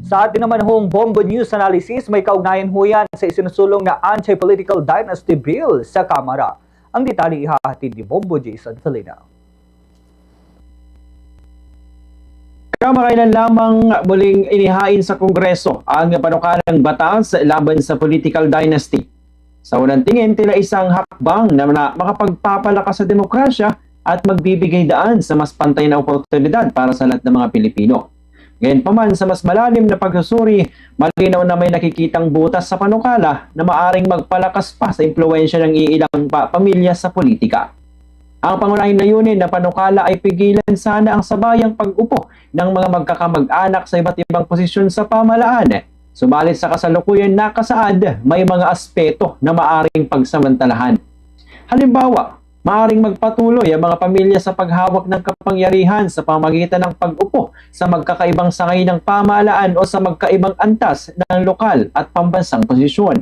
Sa atin naman hong Bombo News Analysis, may kaugnayan ho yan sa isinusulong na Anti-Political Dynasty Bill sa Kamara. Ang detalye ihahatid ni Bombo Jason Felina. Kamakailan lamang muling inihain sa Kongreso ang panukalang batas laban sa political dynasty. Sa unang tingin, tila isang hakbang na makapagpapalakas sa demokrasya at magbibigay daan sa mas pantay na oportunidad para sa lahat ng mga Pilipino. Gayunpaman, sa mas malalim na pagsusuri, malinaw na may nakikitang butas sa panukala na maaring magpalakas pa sa impluwensya ng iilang pamilya sa politika. Ang pangunahing layunin na panukala ay pigilan sana ang sabayang pag-upo ng mga magkakamag-anak sa iba't ibang posisyon sa pamahalaan. Subalit sa kasalukuyan nakasaad, may mga aspeto na maaring pagsamantalahan. Halimbawa, maaring magpatuloy ang mga pamilya sa paghawak ng kapangyarihan sa pamamagitan ng pag-upo sa magkakaibang sangay ng pamahalaan o sa magkaibang antas ng lokal at pambansang posisyon.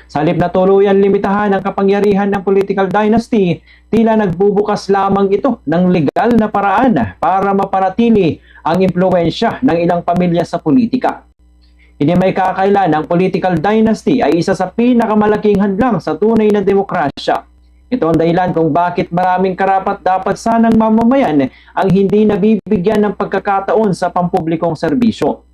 Sa halip na tuluyan limitahan ang kapangyarihan ng political dynasty, tila nagbubukas lamang ito ng legal na paraan para maparatili ang impluwensya ng ilang pamilya sa politika. Hindi may kakailan ang political dynasty ay isa sa pinakamalaking hadlang sa tunay na demokrasya. Ito ang dahilan kung bakit maraming karapat dapat sanang mamamayan ang hindi nabibigyan ng pagkakataon sa pampublikong serbisyo.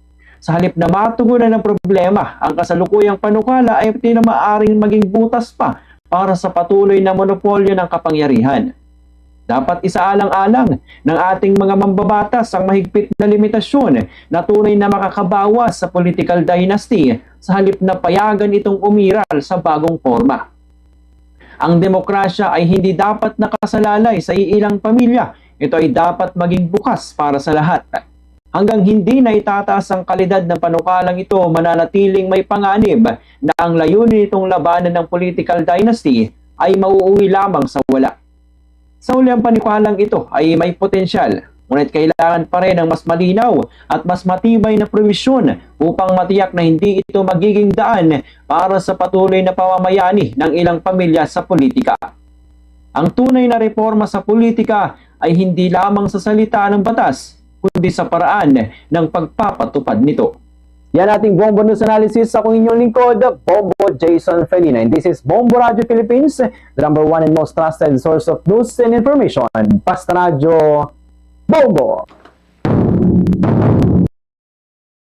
Sa halip na matugunan ng problema, ang kasalukuyang panukala ay maaring maging butas pa para sa patuloy na monopolyo ng kapangyarihan. Dapat isaalang-alang ng ating mga mambabatas ang mahigpit na limitasyon na tunay na makakabawas sa political dynasty sa halip na payagan itong umiral sa bagong forma. Ang demokrasya ay hindi dapat nakasalalay sa iilang pamilya. Ito ay dapat maging bukas para sa lahat. Hanggang hindi na itataas ang kalidad ng panukalang ito, mananatiling may panganib na ang layunin nitong labanan ng political dynasty ay mauuwi lamang sa wala. Sa uli, ang panukalang ito ay may potensyal, ngunit kailangan pa rin ng mas malinaw at mas matibay na provisyon upang matiyak na hindi ito magiging daan para sa patuloy na pamamayani ng ilang pamilya sa politika. Ang tunay na reforma sa politika ay hindi lamang sa salita ng batas, kundi sa paraan ng pagpapatupad nito. Yan ating Bombo News Analysis. Ako inyong lingkod, Bombo Jason Felina. And this is Bombo Radio Philippines, the #1 and most trusted source of news and information. Basta Radio Bombo!